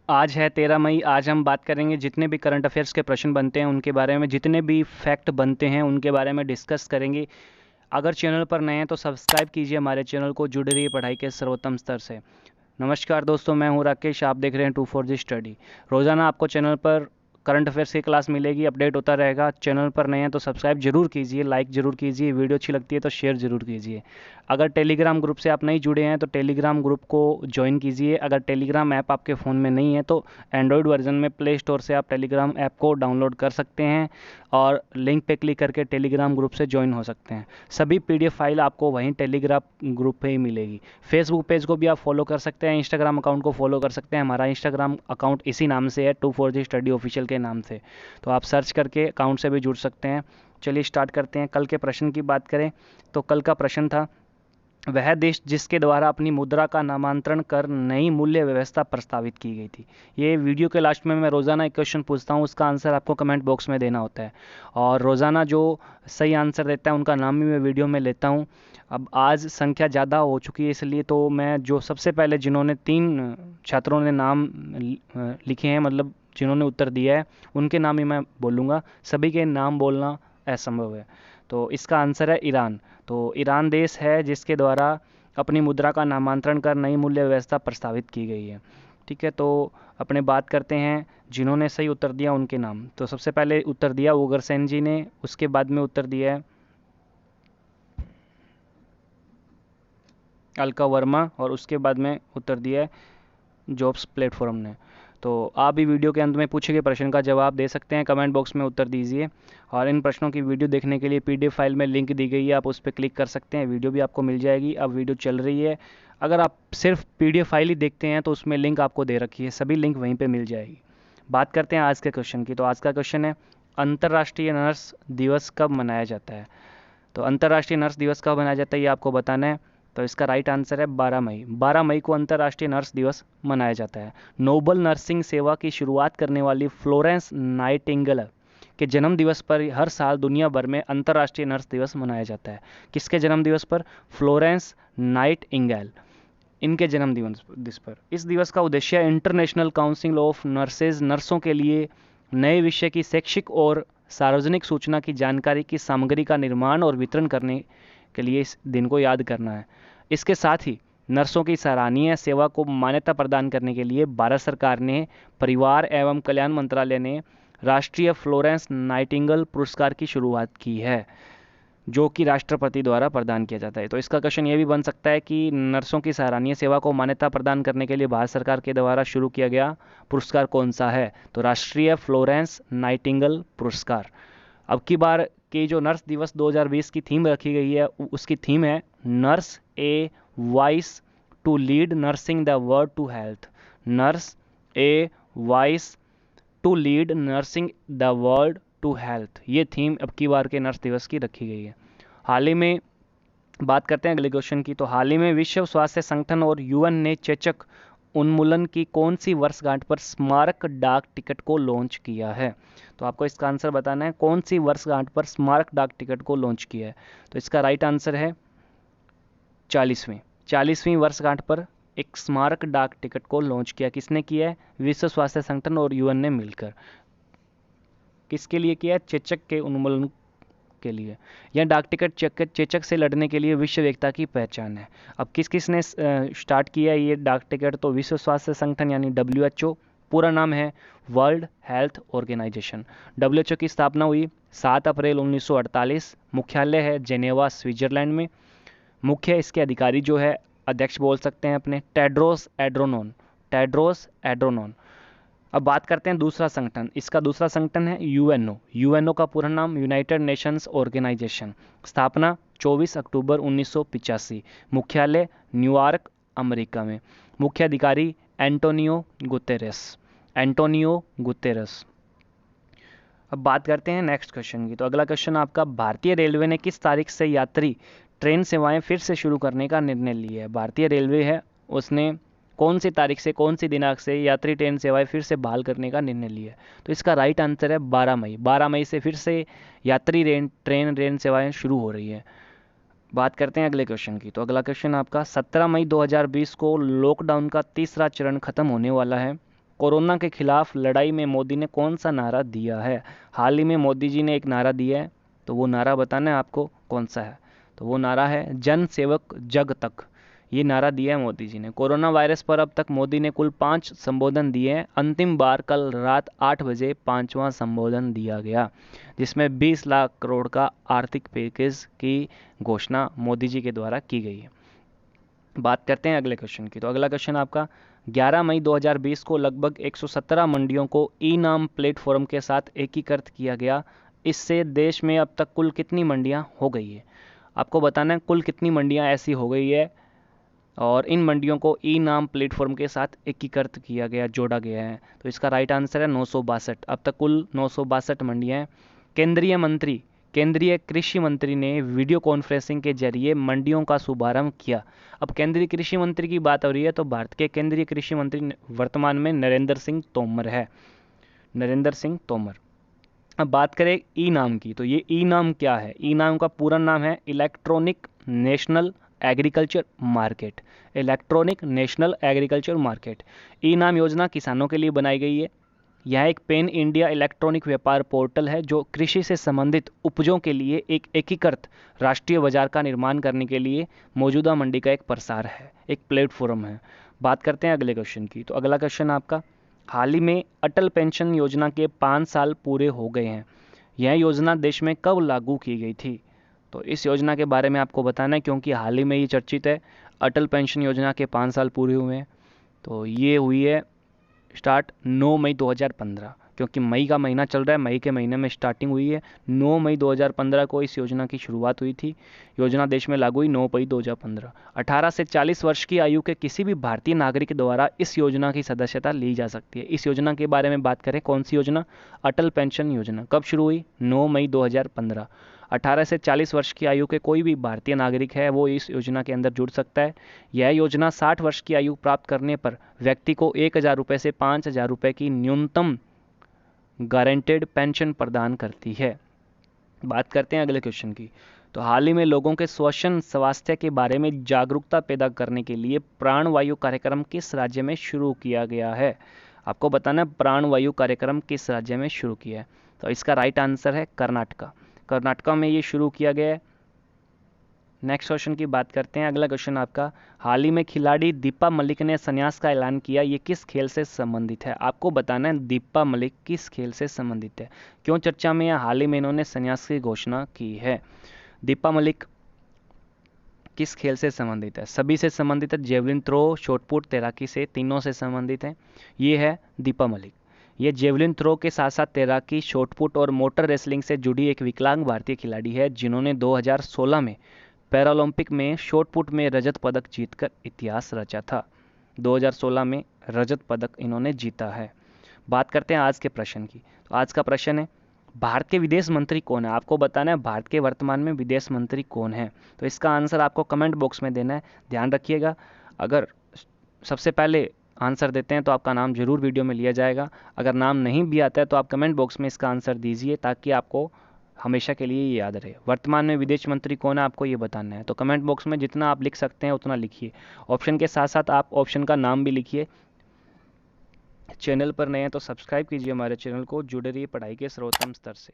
आज है 13 मई। आज हम बात करेंगे जितने भी करंट अफेयर्स के प्रश्न बनते हैं उनके बारे में, जितने भी फैक्ट बनते हैं उनके बारे में डिस्कस करेंगे। अगर चैनल पर नए हैं तो सब्सक्राइब कीजिए हमारे चैनल को। जुड़े रहिए पढ़ाई के सर्वोत्तम स्तर से। नमस्कार दोस्तों, मैं हूं राकेश। आप देख रहे हैं 2 4 जी स्टडी। रोज़ाना आपको चैनल पर करंट अफेयर्स की क्लास मिलेगी, अपडेट होता रहेगा। चैनल पर नए हैं तो सब्सक्राइब जरूर कीजिए, लाइक ज़रूर कीजिए, वीडियो अच्छी लगती है तो शेयर ज़रूर कीजिए। अगर टेलीग्राम ग्रुप से आप नहीं जुड़े हैं तो टेलीग्राम ग्रुप को ज्वाइन कीजिए। अगर टेलीग्राम ऐप आपके फ़ोन में नहीं है तो एंड्रॉयड वर्जन में प्ले स्टोर से आप टेलीग्राम ऐप को डाउनलोड कर सकते हैं और लिंक पे क्लिक करके टेलीग्राम ग्रुप से ज्वाइन हो सकते हैं। सभी पीडीएफ फाइल आपको वहीं टेलीग्राम ग्रुप पे ही मिलेगी। फेसबुक पेज को भी आप फॉलो कर सकते हैं, इंस्टाग्राम अकाउंट को फॉलो कर सकते हैं। हमारा इंस्टाग्राम अकाउंट इसी नाम से है, 2 4 जी स्टडी ऑफिशियल के नाम से। तो आप सर्च करके अकाउंट से भी जुड़ सकते हैं। चलिए स्टार्ट करते हैं। कल के प्रश्न की बात करें तो कल का प्रश्न था, वह देश जिसके द्वारा अपनी मुद्रा का नामांतरण कर नई मूल्य व्यवस्था प्रस्तावित की गई थी। ये वीडियो के लास्ट में मैं रोज़ाना एक क्वेश्चन पूछता हूँ, उसका आंसर आपको कमेंट बॉक्स में देना होता है और रोज़ाना जो सही आंसर देता है उनका नाम भी मैं वीडियो में लेता हूँ। अब आज संख्या ज़्यादा हो चुकी है इसलिए तो मैं जो सबसे पहले जिन्होंने 3 छात्रों ने नाम लिखे हैं, मतलब जिन्होंने उत्तर दिया है, उनके नाम ही मैं बोलूँगा। सभी के नाम बोलना असंभव है। तो इसका आंसर है ईरान। तो ईरान देश है जिसके द्वारा अपनी मुद्रा का नामांतरण कर नई मूल्य व्यवस्था प्रस्तावित की गई है। ठीक है, तो अपने बात करते हैं जिन्होंने सही उत्तर दिया उनके नाम। तो सबसे पहले उत्तर दिया उगरसेन जी ने, उसके बाद में उत्तर दिया है अलका वर्मा और उसके बाद में उत्तर दिया है जॉब्स प्लेटफॉर्म ने। तो आप भी वीडियो के अंत में पूछे गए प्रश्न का जवाब दे सकते हैं, कमेंट बॉक्स में उत्तर दीजिए। और इन प्रश्नों की वीडियो देखने के लिए पीडीएफ फाइल में लिंक दी गई है, आप उस पर क्लिक कर सकते हैं, वीडियो भी आपको मिल जाएगी। अब वीडियो चल रही है। अगर आप सिर्फ पीडीएफ फाइल ही देखते हैं तो उसमें लिंक आपको दे रखी है, सभी लिंक वहीं पर मिल जाएगी। बात करते हैं आज के क्वेश्चन की। तो आज का क्वेश्चन है, अंतर्राष्ट्रीय नर्स दिवस कब मनाया जाता है। तो अंतर्राष्ट्रीय नर्स दिवस कब मनाया जाता है ये आपको बताना है। तो इसका राइट आंसर है 12 मई। 12 मई को अंतर्राष्ट्रीय नर्स दिवस मनाया जाता है। नोबल नर्सिंग सेवा की शुरुआत करने वाली फ्लोरेंस नाइटिंगेल के जन्म दिवस पर हर साल दुनिया भर में अंतर्राष्ट्रीय नर्स दिवस मनाया जाता है। किसके जन्म दिवस पर? फ्लोरेंस नाइटिंगेल, इनके जन्म दिवस पर। इस दिवस का उद्देश्य इंटरनेशनल काउंसिल ऑफ नर्सेज नर्सों के लिए नए विषय की शैक्षिक और सार्वजनिक सूचना की जानकारी की सामग्री का निर्माण और वितरण करने के लिए इस दिन को याद करना है। इसके साथ ही नर्सों की सराहनीय सेवा को मान्यता प्रदान करने के लिए भारत सरकार ने, परिवार एवं कल्याण मंत्रालय ने राष्ट्रीय फ्लोरेंस नाइटिंगेल पुरस्कार की शुरुआत की है, जो कि राष्ट्रपति द्वारा प्रदान किया जाता है। तो इसका क्वेश्चन ये भी बन सकता है कि नर्सों की सराहनीय सेवा को मान्यता प्रदान करने के लिए भारत सरकार के द्वारा शुरू किया गया पुरस्कार कौन सा है। तो राष्ट्रीय फ्लोरेंस नाइटिंगेल पुरस्कार। अब की बार की जो नर्स दिवस 2020 की थीम रखी गई है, उसकी थीम है nurse a voice to lead nursing the world to health. Nurse a voice to lead nursing the world to health, ये थीम अब की बार के नर्स दिवस की रखी गई है। हाल ही में बात करते हैं अगले क्वेश्चन की। तो हाल ही में विश्व स्वास्थ्य संगठन और यूएन ने चेचक उन्मूलन की कौन सी वर्षगांठ पर स्मारक डाक टिकट को लॉन्च किया है। तो आपको इसका आंसर बताना है, कौन सी वर्षगांठ पर स्मारक डाक टिकट को लॉन्च किया है। तो इसका राइट आंसर है 40वीं वर्षगांठ पर एक स्मारक डाक टिकट को लॉन्च किया। किसने किया है? विश्व स्वास्थ्य संगठन और यूएन ने मिलकर। किसके लिए किया है? चेचक के उन्मूलन के लिए। यह डाक टिकट चेचक से लड़ने के लिए विश्व एकता की पहचान है। अब किस किस ने स्टार्ट किया है ये डाक टिकट? तो विश्व स्वास्थ्य संगठन यानी WHO, पूरा नाम है वर्ल्ड हेल्थ ऑर्गेनाइजेशन। WHO की स्थापना हुई 7 अप्रैल 1948। मुख्यालय है जेनेवा, स्विट्जरलैंड में। मुख्य इसके अधिकारी जो है, अध्यक्ष बोल सकते हैं अपने, टेड्रोस एड्रोनॉन। अब बात करते हैं दूसरा संगठन। इसका दूसरा संगठन है यूएनओ का पूरा नाम यूनाइटेड नेशंस ऑर्गेनाइजेशन। स्थापना 24 अक्टूबर 1985। मुख्यालय न्यूयॉर्क, अमेरिका में। मुख्य अधिकारी एंटोनियो गुतेरेस। अब बात करते हैं नेक्स्ट क्वेश्चन की। तो अगला क्वेश्चन आपका, भारतीय रेलवे ने किस तारीख से यात्री ट्रेन सेवाएं फिर से शुरू करने का निर्णय लिया है। भारतीय रेलवे है, उसने कौन सी तारीख से, कौन सी दिनांक से यात्री ट्रेन सेवाएं फिर से बहाल करने का निर्णय लिया है। तो इसका राइट आंसर है 12 मई। 12 मई से फिर से यात्री ट्रेन सेवाएं शुरू हो रही है। बात करते हैं अगले क्वेश्चन की। तो अगला क्वेश्चन आपका, 17 मई 2020 को लॉकडाउन का तीसरा चरण खत्म होने वाला है। कोरोना के खिलाफ लड़ाई में मोदी ने कौन सा नारा दिया है? हाल ही में मोदी जी ने एक नारा दिया है, तो वो नारा बताना है आपको कौन सा है। तो वो नारा है जन सेवक जग तक। ये नारा दिया है मोदी जी ने। कोरोना वायरस पर अब तक मोदी ने कुल 5 संबोधन दिए हैं। अंतिम बार कल रात 8 बजे 5वां संबोधन दिया गया, जिसमें 20 लाख करोड़ का आर्थिक पैकेज की घोषणा मोदी जी के द्वारा की गई है। बात करते हैं अगले क्वेश्चन की। तो अगला क्वेश्चन आपका 11 मई 2020 को लगभग 117 मंडियों को ई नाम प्लेटफॉर्म के साथ एकीकृत किया गया। इससे देश में अब तक कुल कितनी मंडियां हो गई है? आपको बताना है कुल कितनी मंडियां ऐसी हो गई है और इन मंडियों को ई नाम प्लेटफॉर्म के साथ एकीकृत किया गया, जोड़ा गया है। तो इसका राइट आंसर है 962। अब तक कुल 962 मंडियां हैं। केंद्रीय कृषि मंत्री ने वीडियो कॉन्फ्रेंसिंग के जरिए मंडियों का शुभारंभ किया। अब केंद्रीय कृषि मंत्री की बात हो रही है, तो भारत के केंद्रीय कृषि मंत्री वर्तमान में नरेंद्र सिंह तोमर है। नरेंद्र सिंह तोमर। अब बात करें ई नाम की, तो ये ई नाम क्या है? ई नाम का पूरा नाम है electronic national agriculture market. Electronic national agriculture market e NAM योजना किसानों के लिए बनाई गई है। यह एक पेन इंडिया इलेक्ट्रॉनिक व्यापार पोर्टल है जो कृषि से संबंधित उपजों के लिए एक एकीकृत राष्ट्रीय बाजार का निर्माण करने के लिए मौजूदा मंडी का एक प्रसार है, एक प्लेटफॉर्म है। बात करते हैं अगले क्वेश्चन की। तो अगला क्वेश्चन आपका, हाल ही में अटल पेंशन योजना के 5 साल पूरे हो गए हैं। यह योजना देश में कब लागू की गई थी? तो इस योजना के बारे में आपको बताना है, क्योंकि हाल ही में ये चर्चित है। अटल पेंशन योजना के 5 साल पूरे हुए हैं। तो ये हुई है स्टार्ट 9 मई 2015, क्योंकि मई का महीना चल रहा है, मई के महीने में स्टार्टिंग हुई है। 9 मई 2015 को इस योजना की शुरुआत हुई थी। योजना देश में लागू हुई 9 मई 2015। 18 से 40 वर्ष की आयु के किसी भी भारतीय नागरिक द्वारा इस योजना की सदस्यता ली जा सकती है। इस योजना के बारे में बात करें, कौन सी योजना? अटल पेंशन योजना। कब शुरू हुई? 9 मई 2015। 18 से 40 वर्ष की आयु के कोई भी भारतीय नागरिक है वो इस योजना के अंदर जुड़ सकता है। यह योजना 60 वर्ष की आयु प्राप्त करने पर व्यक्ति को 1,000 रुपये से 5,000 रुपये की न्यूनतम गारंटेड पेंशन प्रदान करती है। बात करते हैं अगले क्वेश्चन की। तो हाल ही में लोगों के श्वसन स्वास्थ्य के बारे में जागरूकता पैदा करने के लिए प्राणवायु कार्यक्रम किस राज्य में शुरू किया गया है? आपको बताना है प्राणवायु कार्यक्रम किस राज्य में शुरू किया है। तो इसका राइट आंसर है कर्नाटका। कर्नाटका में ये शुरू किया गया है। नेक्स्ट क्वेश्चन की बात करते हैं। अगला क्वेश्चन आपका, हाल ही में खिलाड़ी दीपा मलिक ने संन्यास का ऐलान किया। ये किस खेल से संबंधित है? आपको बताना है दीपा मलिक किस खेल से संबंधित है, क्यों चर्चा में है? हाल ही में इन्होंने संन्यास की घोषणा की है। दीपा मलिक किस खेल से संबंधित है? सभी से संबंधित है। जेवलिन थ्रो, शॉटपुट, तैराकी से, तीनों से संबंधित है। ये है दीपा मलिक। ये जेवलिन थ्रो के साथ साथ तैराकी, शॉटपुट और मोटर रेसलिंग से जुड़ी एक विकलांग भारतीय खिलाड़ी है, जिन्होंने 2016 में पैरालंपिक में शॉटपुट में रजत पदक जीतकर इतिहास रचा था। 2016 में रजत पदक इन्होंने जीता है। बात करते हैं आज के प्रश्न की। तो आज का प्रश्न है, भारत के विदेश मंत्री कौन है? आपको बताना है भारत के वर्तमान में विदेश मंत्री कौन है। तो इसका आंसर आपको कमेंट बॉक्स में देना है। ध्यान रखिएगा, अगर सबसे पहले आंसर देते हैं तो आपका नाम जरूर वीडियो में लिया जाएगा। अगर नाम नहीं भी आता है तो आप कमेंट बॉक्स में इसका आंसर दीजिए, ताकि आपको हमेशा के लिए ये याद रहे। वर्तमान में विदेश मंत्री कौन है आपको ये बताना है। तो कमेंट बॉक्स में जितना आप लिख सकते हैं उतना लिखिए। ऑप्शन के साथ साथ आप ऑप्शन का नाम भी लिखिए। चैनल पर नए हैं तो सब्सक्राइब कीजिए हमारे चैनल को। जुड़े रहिए पढ़ाई के सर्वोत्तम स्तर से।